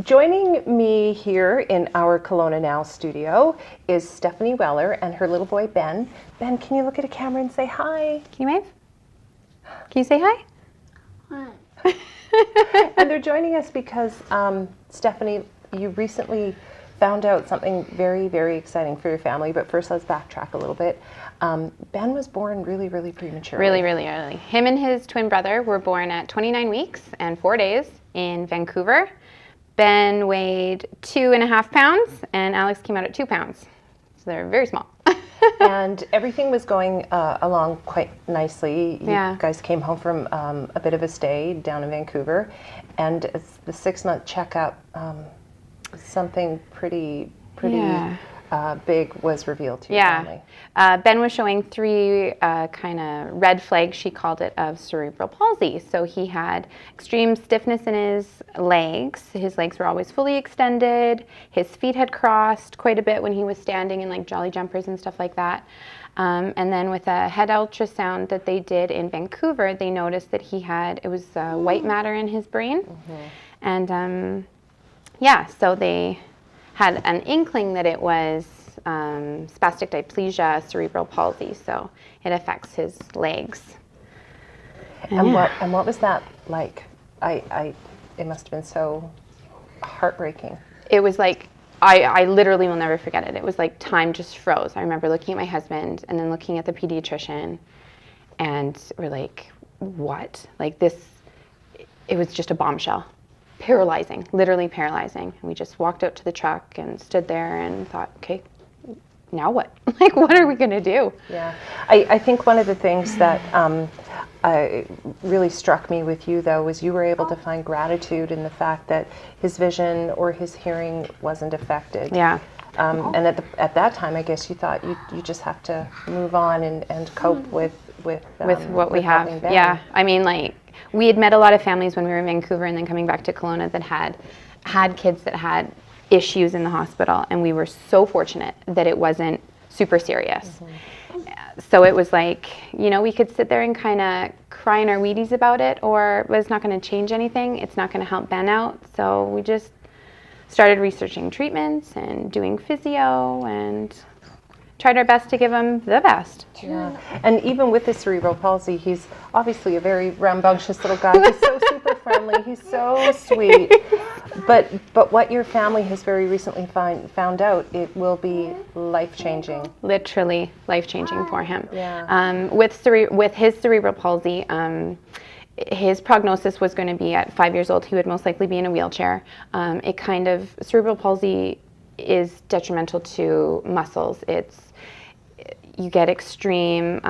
Joining me here in our Kelowna Now studio is Stephanie Weller and her little boy Ben. Ben, can you look at a camera and say hi? Can you wave? Can you say hi? Hi. And they're joining us because, Stephanie, you recently found out something very, very exciting for your family. But first, let's backtrack a little bit. Ben was born really, really prematurely. Really, really early. Him and his twin brother were born at 29 weeks and 4 days in Vancouver. Ben weighed 2.5 pounds, and Alex came out at 2 pounds. So they're very small. And everything was going along quite nicely. You guys came home from a bit of a stay down in Vancouver, and the 6-month checkup, something pretty big was revealed to your family. Ben was showing 3 kind of red flags, she called it, of cerebral palsy. So he had extreme stiffness in his legs. His legs were always fully extended. His feet had crossed quite a bit when he was standing in like jolly jumpers and stuff like that. And then with a head ultrasound that they did in Vancouver, they noticed that he had, it was white matter in his brain. And so they had an inkling that it was spastic diplegia, cerebral palsy, so it affects his legs. And what was that like? It must have been so heartbreaking. It was like, I literally will never forget it. It was like time just froze. I remember looking at my husband and then looking at the pediatrician, and we're like, what? Like this, it was just a bombshell. Paralyzing, literally paralyzing. And we just walked out to the truck and stood there and thought, okay, now what? Like, what are we going to do? Yeah, I think one of the things that really struck me with you, though, was you were able to find gratitude in the fact that his vision or his hearing wasn't affected. Yeah. And at that time, I guess you thought you just have to move on and cope with what we have. Yeah, I mean, like, we had met a lot of families when we were in Vancouver and then coming back to Kelowna that had kids that had issues in the hospital, and we were so fortunate that it wasn't super serious. So it was like, we could sit there and kind of cry in our Wheaties about it, or it's not going to change anything. It's not going to help Ben out. So we just started researching treatments and doing physio and tried our best to give him the best. Yeah, and even with the cerebral palsy, he's obviously a very rambunctious little guy. He's so super friendly. He's so sweet. But what your family has very recently found out, it will be life-changing. Literally life-changing for him. Yeah. With his cerebral palsy, his prognosis was going to be at 5 years old, he would most likely be in a wheelchair. Cerebral palsy is detrimental to muscles. You get extreme,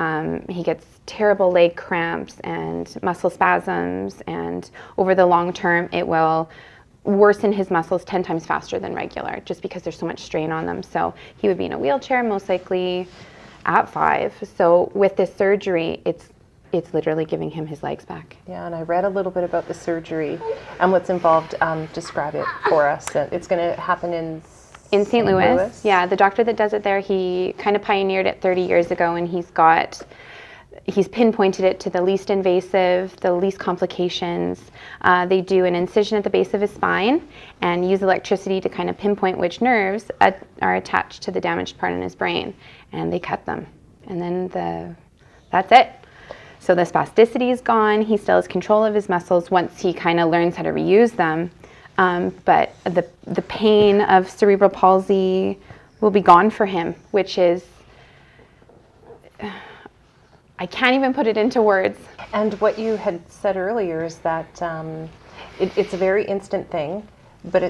he gets terrible leg cramps and muscle spasms, and over the long term it will worsen his muscles 10 times faster than regular, just because there's so much strain on them. So he would be in a wheelchair most likely at 5. So with this surgery, it's literally giving him his legs back. Yeah, and I read a little bit about the surgery and what's involved. Describe it for us. It's going to happen in St. Louis. Yeah, the doctor that does it there, he kind of pioneered it 30 years ago, and he's pinpointed it to the least invasive, the least complications. They do an incision at the base of his spine and use electricity to kind of pinpoint which nerves are attached to the damaged part in his brain, and they cut them. And then that's it. So the spasticity is gone. He still has control of his muscles once he kind of learns how to reuse them. But the pain of cerebral palsy will be gone for him, which is, I can't even put it into words. And what you had said earlier is that it's a very instant thing, but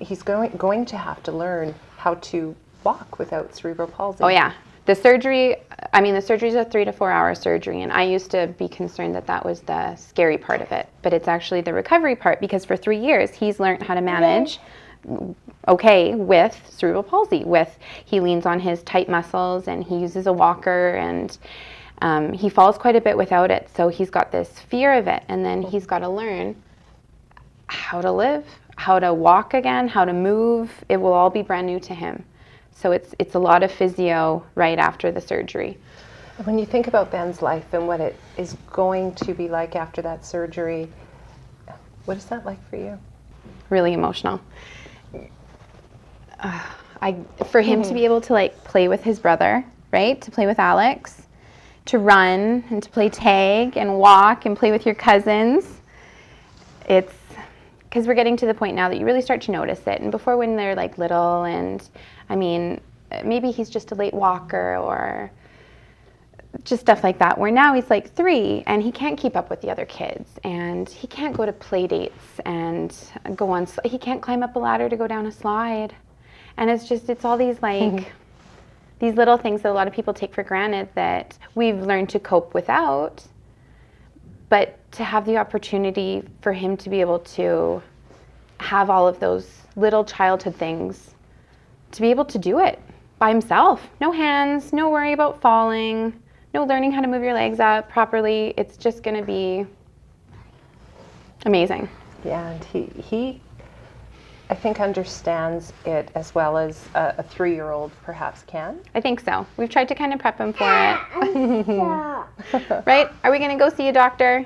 he's going to have to learn how to walk without cerebral palsy. Oh yeah. The surgery is a 3 to 4 hour surgery, and I used to be concerned that was the scary part of it, but it's actually the recovery part, because for 3 years he's learned how to manage with cerebral palsy. He leans on his tight muscles and he uses a walker, and he falls quite a bit without it, so he's got this fear of it, and then he's got to learn how to live, how to walk again, how to move. It will all be brand new to him. So it's a lot of physio right after the surgery. When you think about Ben's life and what it is going to be like after that surgery, what is that like for you? really emotional. For him to be able to like play with his brother, right? To play with Alex, to run and to play tag and walk and play with your cousins. It's because we're getting to the point now that you really start to notice it. And before, when they're like little, and I mean, maybe he's just a late walker or just stuff like that, where now he's like 3 and he can't keep up with the other kids, and he can't go to play dates and go on, he can't climb up a ladder to go down a slide. And it's all these like, these little things that a lot of people take for granted that we've learned to cope without, but to have the opportunity for him to be able to have all of those little childhood things, to be able to do it by himself. No hands, no worry about falling, no learning how to move your legs up properly. It's just going to be amazing. Yeah, and he I think understands it as well as a 3-year-old perhaps can. I think so. We've tried to kind of prep him for it. Right? Are we going to go see a doctor?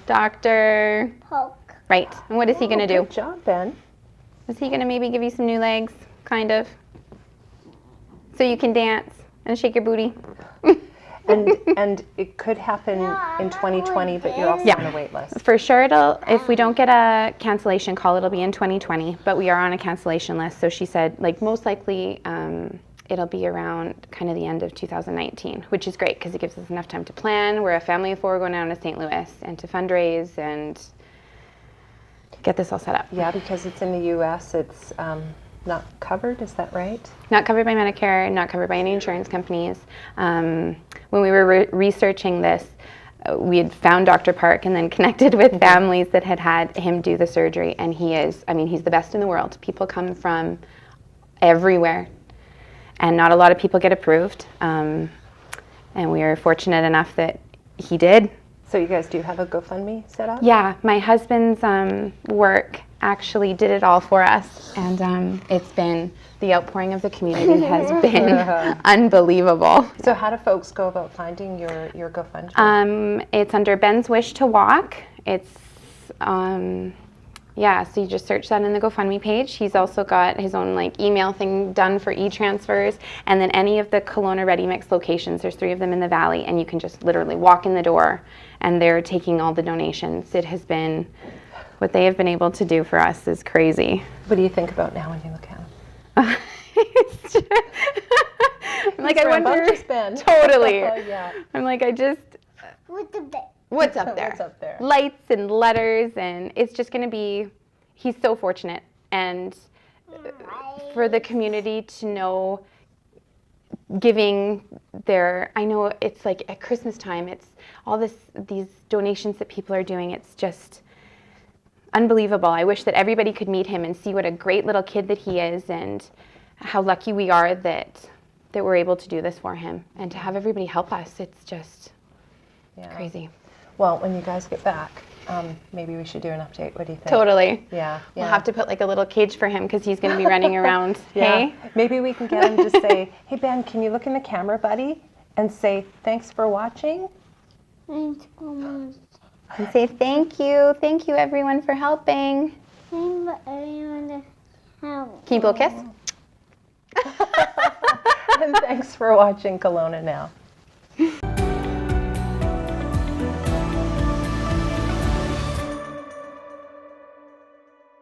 Doctor. Poke. Right. And what is he going to do? Good job, Ben. Is he going to maybe give you some new legs? Kind of. So you can dance and shake your booty? And it could happen in 2020, but you're also on a wait list. For sure, if we don't get a cancellation call, it'll be in 2020, but we are on a cancellation list. So she said, like, most likely it'll be around kind of the end of 2019, which is great because it gives us enough time to plan. We're a family of 4 going down to St. Louis and to fundraise and get this all set up. Yeah, because it's in the U.S., it's not covered, is that right? Not covered by Medicare, not covered by any insurance companies. When we were researching this, we had found Dr. Park and then connected with families that had him do the surgery, and he's the best in the world. People come from everywhere, and not a lot of people get approved. And we are fortunate enough that he did. So you guys do have a GoFundMe set up? Yeah, my husband's work actually did it all for us, and it's been, the outpouring of the community has been unbelievable. So how do folks go about finding your GoFundMe? It's under Ben's Wish to Walk. It's so you just search that in the GoFundMe page. He's also got his own like email thing done for e-transfers, and then any of the Kelowna Ready Mix locations, there's 3 of them in the valley, and you can just literally walk in the door and they're taking all the donations. It has been, what they have been able to do for us is crazy. What do you think about now when you look at them? I'm like, I wonder. Totally. Yeah. I'm like, With the bed. what's up there? What's up there? Lights and letters, and it's just going to be, he's so fortunate. And for the community to know, giving their, I know it's like at Christmas time, it's all these donations that people are doing, it's just unbelievable. I wish that everybody could meet him and see what a great little kid that he is, and how lucky we are that we're able to do this for him, and to have everybody help us. It's just crazy. Well, when you guys get back, maybe we should do an update. What do you think? Totally. Yeah. We'll have to put like a little cage for him because he's going to be running around. Hey? Maybe we can get him to say, hey, Ben, can you look in the camera, buddy, and say, thanks for watching? Thanks so much. And say thank you. Thank you, everyone, for helping. Thanks for everyone to help. Can you blow a kiss? And thanks for watching Kelowna Now.